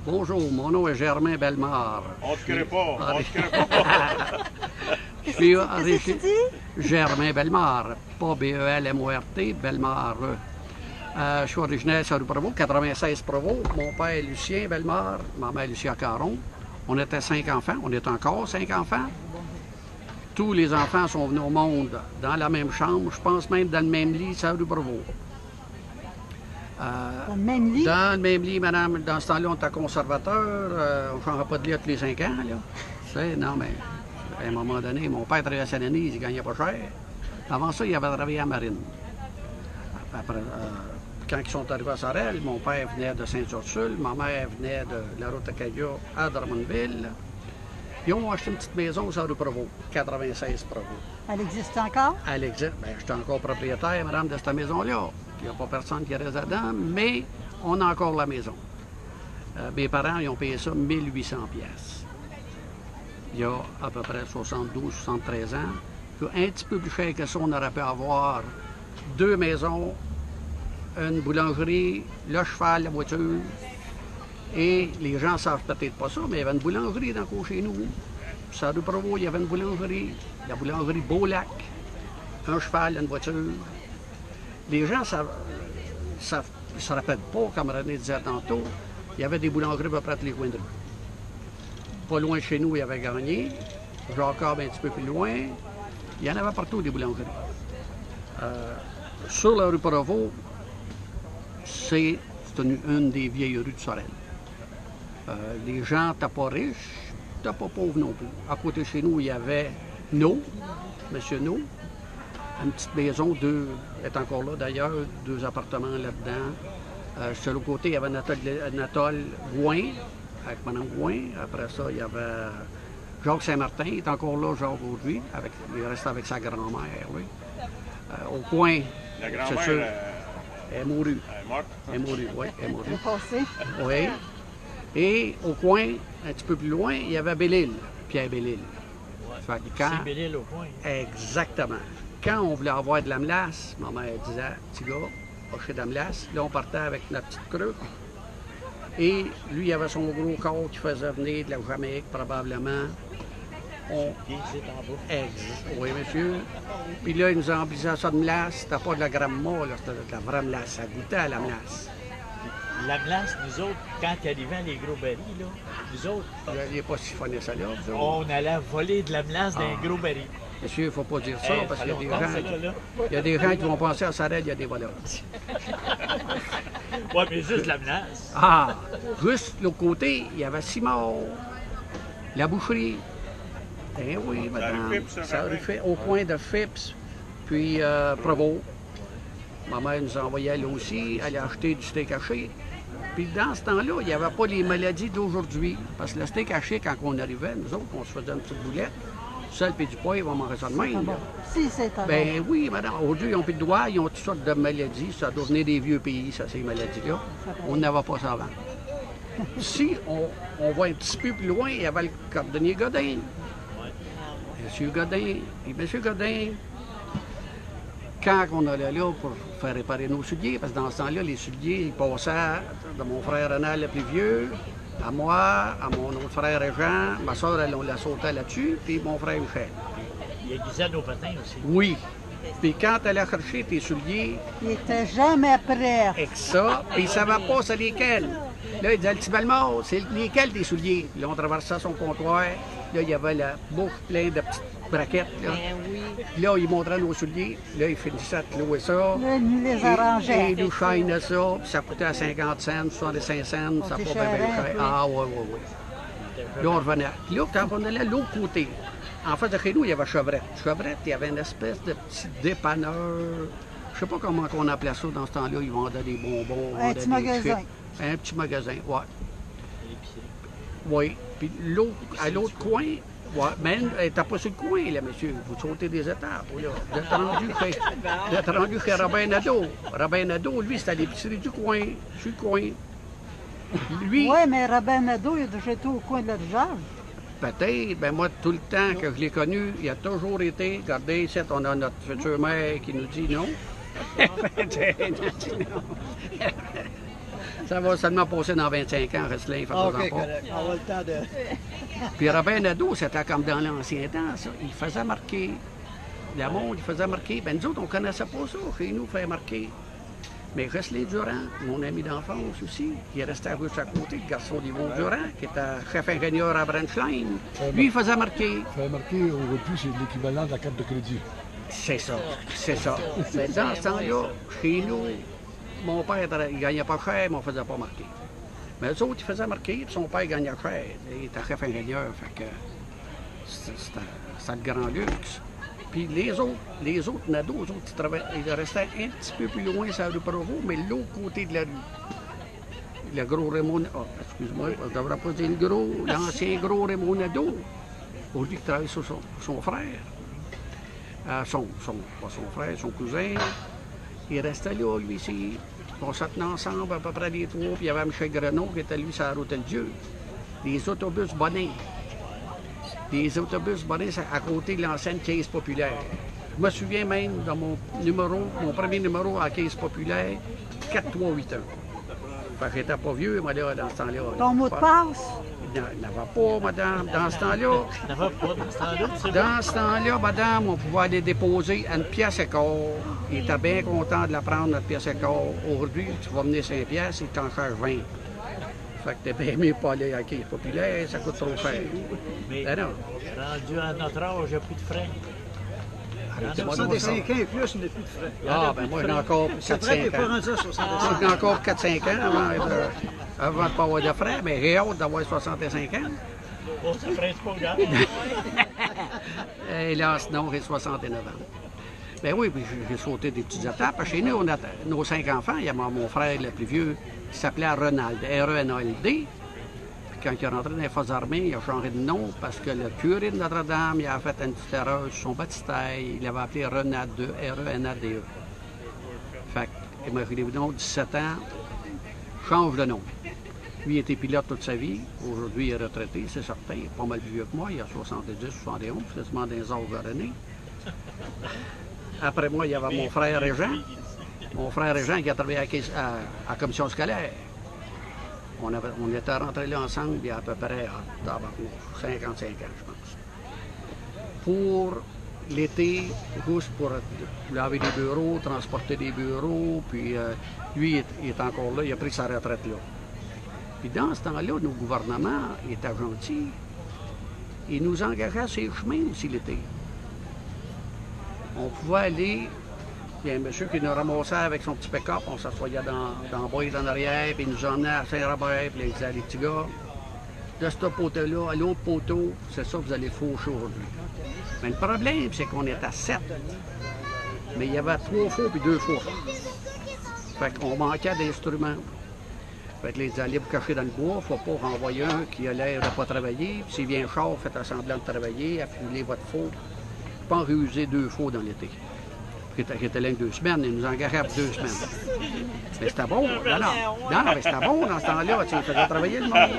Bonjour, mon nom est Germain Bellemare. On ne te crée pas, on te crée pas. Je suis Qu'est-ce que tu dis? Germain Bellemare, pas B-E-L-M-O-R-T, Bellemare. Je suis originaire de Saint-Louis-Provo, 96 Provo. Mon père Lucien Bellemare, ma mère Lucia Caron. On était 5 enfants, on est encore 5 enfants. Tous les enfants sont venus au monde dans la même chambre, je pense même dans le même lit, Saint-Louis-Provo. Dans le même lit? Dans le même lit, madame, dans ce temps-là, on était conservateur, on ne changeait pas de lit tous les 5 ans, là. Tu sais, non, mais à un moment donné, mon père travaillait à Saint-Denis, il gagnait pas cher. Avant ça, il avait travaillé à la marine. Après, quand ils sont arrivés à Sorel, mon père venait de Saint-Ursule, ma mère venait de la route Acadia à Drummondville. Ils ont acheté une petite maison sur rue Provo, 96 Provo. Elle existe encore? Elle existe. Bien, je suis encore propriétaire, madame, de cette maison-là. Il n'y a pas personne qui reste dedans, mais on a encore la maison. Mes parents, ils ont payé ça 1800 pièces. Il y a à peu près 72, 73 ans. Un petit peu plus cher que ça, on aurait pu avoir 2 maisons, une boulangerie, le cheval, la voiture. Et les gens ne savent peut-être pas ça, mais il y avait une boulangerie dans le coin chez nous. Ça rue Provo, il y avait une boulangerie, la boulangerie Beaulac, un cheval, une voiture. Les gens ne se rappellent pas, comme René disait tantôt, il y avait des boulangeries à peu près tous les coins de rue. Pas loin de chez nous, il y avait Gagné. Jacob, un petit peu plus loin. Il y en avait partout des boulangeries. Sur la rue Provo, c'est une des vieilles rues de Sorel. Les gens n'étaient pas riches, n'étaient pas pauvres non plus. À côté de chez nous, il y avait No, M. No, une petite maison, est encore là d'ailleurs, 2 appartements là-dedans. Sur l'autre côté, il y avait Anatole Gouin, avec Mme Gouin. Après ça, il y avait Jacques Saint-Martin, il est encore là, Jacques aujourd'hui, il reste avec sa grand-mère, oui. Au coin, La c'est grand-mère sûr, elle est mourue. est morte. Elle est mourue, oui, elle est mourue. Le passé? Oui. Et au coin, un petit peu plus loin, il y avait Belle-Île, Pierre Belle-Île. Fait que quand- C'est Belle-Île au coin. Exactement. Quand on voulait avoir de la melasse, ma mère disait, petit gars, acheter de la melasse. Là, on partait avec notre petite cruque. Et lui, il avait son gros corps qui faisait venir de la Jamaïque, probablement. Puis c'est en bas. Oui, monsieur. Puis là, il nous a emplissé ça de melasse. C'était pas de la gramma, là, c'était de la vraie melasse. Ça goûtait à la melasse. La melasse, nous autres, quand arrivaient les gros barils, là, nous autres, Il n'est pas siphonné ça là, vous autres. on allait voler de la melasse dans les gros barils. Monsieur, il ne faut pas dire ça, parce qu'il y a des longtemps, gens, ça, là. il y a des gens qui vont penser à Sorel, il y a des voleurs. Ouais, mais juste de la melasse. Ah, juste l'autre côté, il y avait Simon, la boucherie. Eh oui, madame. Phipps, ça, Ça Raphaël? aurait fait au coin de Phipps, puis Provo. Ma mère nous envoyait là aussi, aller acheter du steak haché. Puis dans ce temps-là, il n'y avait pas les maladies d'aujourd'hui. Parce que le steak haché, quand on arrivait, nous autres, on se faisait une petite boulette. Seul puis du poids, ils vont manger ça de même. Bon. là. Si, c'est un Ben oui, madame. Aujourd'hui, ils n'ont plus de doigts, ils ont toutes sortes de maladies. Ça doit venir des vieux pays, ça, ces maladies-là. On n'avait pas ça avant. Si on va un petit peu plus loin, il y avait le cordonnier Godin. Monsieur Godin. Puis Monsieur Godin, quand on allait là pour faire réparer nos souliers, parce que dans ce temps-là, les souliers, ils passaient de mon frère Renal le plus vieux, à moi, à mon autre frère Jean, ma soeur, on la sautait là-dessus, puis mon frère Michel. Il aiguisait nos patins aussi. Oui. Puis quand tu allais chercher tes souliers, Il n'était jamais prêt. avec ça, puis il ne savait pas c'est lesquels. Là, il disait, le petit Bellemare, c'est lesquels tes souliers? Là, on traversait son comptoir. Là, il y avait la bouche pleine de petites braquettes. Là. Puis là, il montrait nos souliers. Là, il finissait de clouer ça. Là, il nous les Et arrangeait. il nous chaînait ça, puis ça coûtait à 50 cents, 65 cents, ça c'est pas cher, bien hein, cher. oui. Ah, oui, oui, oui. Là, on revenait. Puis là, quand on allait de l'autre côté, en face de chez nous, il y avait Chevrette. Chevrette, il y avait une espèce de petit dépanneur. Je sais pas comment on appelait ça dans ce temps-là. Ils vendaient des bonbons. Un vendaient petit des magasin. chips. Un petit magasin, oui. Oui. Puis l'autre, à l'autre coin, ouais, mais elle n'était pas sur le coin, là, monsieur. Vous sautez des étapes, là. Vous êtes rendu chez Robin Nadeau. Robin Nadeau, lui, c'était l'épicerie du coin, sur le coin. Lui, Oui, mais Robin Nadeau, il a déjà été au coin de la Rivière. peut-être, ben moi, tout le temps que je l'ai connu, il a toujours été, regardez, ici, on a notre future mère qui nous dit non. Ça va seulement passer dans 25 ans, Restling, Ah, faites-en OK, pas. correct. On va le temps de... Puis Robin Nadeau, c'était comme dans l'ancien temps, ça. Il faisait marquer. Le monde, il faisait marquer. Ben, nous autres, on ne connaissait pas ça. Chez nous, faire marquer. Mais Restling Durand, mon ami d'enfance aussi, qui est resté à gauche à côté, le garçon d'Yvon Durand, qui était chef ingénieur à Brandschlein, lui, il faisait marquer. Faire marquer aujourd'hui, c'est l'équivalent de la carte de crédit. C'est ça, c'est ça. Mais dans ce temps-là, chez nous, mon père, il gagnait pas cher, mais on ne faisait pas marquer. Mais eux autres, ils faisaient marquer, puis son père gagnait cher. Il était chef ingénieur, fait que c'était le grand luxe. Puis les autres nadeaux, eux autres, ils restaient un petit peu plus loin sur la rue Provo, mais l'autre côté de la rue. Le gros Raymond, excuse-moi, je ne devrais pas dire le gros, l'ancien gros Raymond Nadeau, aujourd'hui, il travaille sur son frère. Pas son frère, son cousin. Il restait là, lui, ici. On se tenait ensemble, à peu près les trois, puis il y avait Michel Grenon qui était, lui, sur la Hôtel-Dieu. Les autobus bonnets. Les autobus bonnets à côté de l'ancienne Caisse populaire. Je me souviens même de mon premier numéro à Caisse populaire, 4381. Fait que j'étais pas vieux, moi, là, dans ce temps-là. Ton mot de passe? Il n'y en avait pas, madame, dans ce temps-là. Il n'y en avait pas dans ce temps-là, tu sais. Dans ce temps-là, madame, on pouvait aller déposer à une pièce et quart. Il était bien content de la prendre, notre pièce et quart. Aujourd'hui, tu vas venir 5 pièces, il t'en charge 20. Fait que t'es bien mieux pas aller à la Caisse populaire, ça coûte trop cher. Mais Ben non. rendu à notre âge, il n'y a plus de frais. Arrêtez-moi de 65 voir ça. ans et plus, il n'y a plus de frais. Ah, ben moi, j'ai encore C'est vrai qu'il 4-5 n'est pas ans. rendu à 65 Moi, j'ai encore 4-5 ans avant de pas avoir de frais, mais j'ai hâte d'avoir 65 ans. Oh, ça presse pas, regarde. Hélas, non, j'ai 69 ans. Ben oui, puis j'ai sauté des petites étapes. Chez nous, on a nos 5 enfants. Il y a mon frère le plus vieux qui s'appelait Renald, R-E-N-A-L-D. Puis quand il est rentré dans les forces armées, il a changé de nom parce que le curé de Notre-Dame, il a fait une petite erreur sur son baptistère. Il l'avait appelé Renald 2, R-E-N-A-D-E. Fait qu'il m'a fait des nom 17 ans, change de nom. Lui, il était pilote toute sa vie. Aujourd'hui, il est retraité, c'est certain. Il est pas mal plus vieux que moi. Il a 70, 71, quasiment dans les âges de René. Après moi, il y avait mon frère Régent. Mon frère Régent qui a travaillé à la commission scolaire. On était rentrés là ensemble il y a à peu près 55 ans, je pense. Pour l'été, juste pour laver des bureaux, transporter des bureaux, puis lui, il est encore là, il a pris sa retraite là. Puis dans ce temps-là, nos gouvernements étaient gentils. Ils nous engageaient à ces chemins aussi l'été. On pouvait aller, il y a un monsieur qui nous ramassait avec son petit pick-up, on s'assoyait dans le bois en arrière, puis il nous emmenait à Saint-Robert, puis il disait, les petits gars, de ce poteau-là à l'autre poteau, c'est ça que vous allez faucher aujourd'hui. Mais le problème, c'est qu'on était à 7. Mais il y avait 3 faux puis 2 faux. Fait qu'on manquait d'instruments. Fait que les allées vous cacher dans le bois, il ne faut pas renvoyer un qui a l'air de ne pas travailler. Puis s'il vient char, faites semblant de travailler, appuyez votre faux. Pas en réuser 2 faux dans l'été. J'étais là 2 semaines, ils nous engageaient pour 2 semaines. Mais c'était bon. Non, mais c'était bon dans ce temps-là. Tu faisais travailler le monde.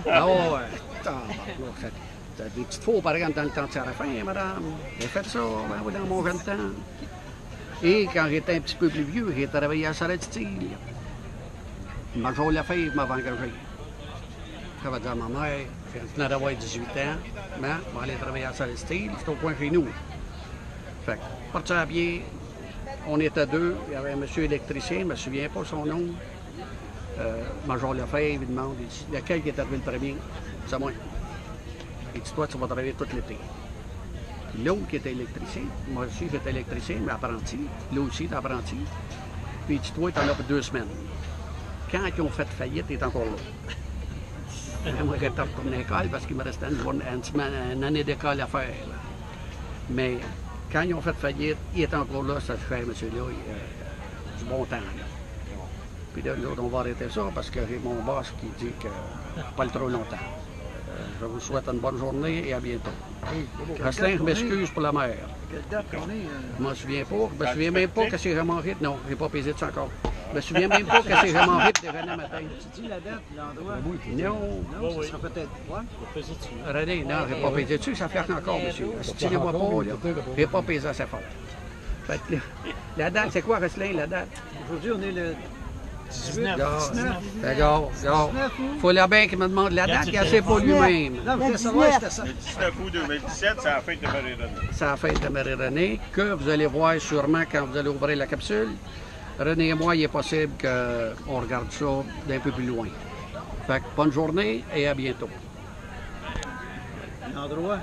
Ah ouais. T'as des petites faux, par exemple, dans le temps de Séraphin, madame. J'ai fait ça, dans mon jeune temps. Et quand j'étais un petit peu plus vieux, j'ai travaillé à Sarah-Style. Major Lefebvre m'avait engagé. Ça va dire à ma mère, je venais d'avoir 18 ans, mais je vais aller travailler à Sarah-Style, c'est au coin chez nous. Fait que, parti à pied, on était 2, il y avait un monsieur électricien, je ne me souviens pas son nom. Major Lefebvre, il demande, il dit, lequel qui est arrivé le premier? C'est moi. Il dit, toi, tu vas travailler tout l'été. L'autre qui était électricien, moi aussi j'étais électricien, mais apprenti. L'autre aussi était apprenti. Puis il dit, toi, tu en as pour 2 semaines. Quand ils ont fait faillite, il est encore là. Moi, j'étais retourné à l'école parce qu'il me restait une année d'école à faire. Là. Mais quand ils ont fait faillite, il est encore là, ça fait, monsieur-là, du bon temps. Là. Puis là, on va arrêter ça parce que j'ai mon boss qui dit que pas le trop longtemps. Je vous souhaite une bonne journée et à bientôt. Restling, je m'excuse pour la mer. Quelle date on est? Je m'en souviens pas. Je me souviens même pas que c'est vraiment vite. Non, j'ai pas pesé dessus encore. Je me souviens même pas que c'est vraiment vite de déjeuner matin. Tu dis la date, l'endroit? Non. Non, ça sera peut-être quoi? René, non, j'ai pas pesé dessus. Ça fait encore, monsieur. Tirez-moi pas, là. J'ai pas pesé assez fort. Fait que, la date, c'est quoi, Restling, la date? Aujourd'hui, on est le 19. Regarde, 19. regarde. 19 août. Faut le bien qu'il me demande la Regarde date, sur il le ne sait pas téléphone. lui-même. Là, vous Le voulez savoir, 19. c'était ça. Le 19 août 2017, c'est la fête de Marie-Renée. C'est la fête de Marie-Renée que vous allez voir sûrement quand vous allez ouvrir la capsule. René et moi, il est possible qu'on regarde ça d'un peu plus loin. Fait que bonne journée et à bientôt. L'endroit.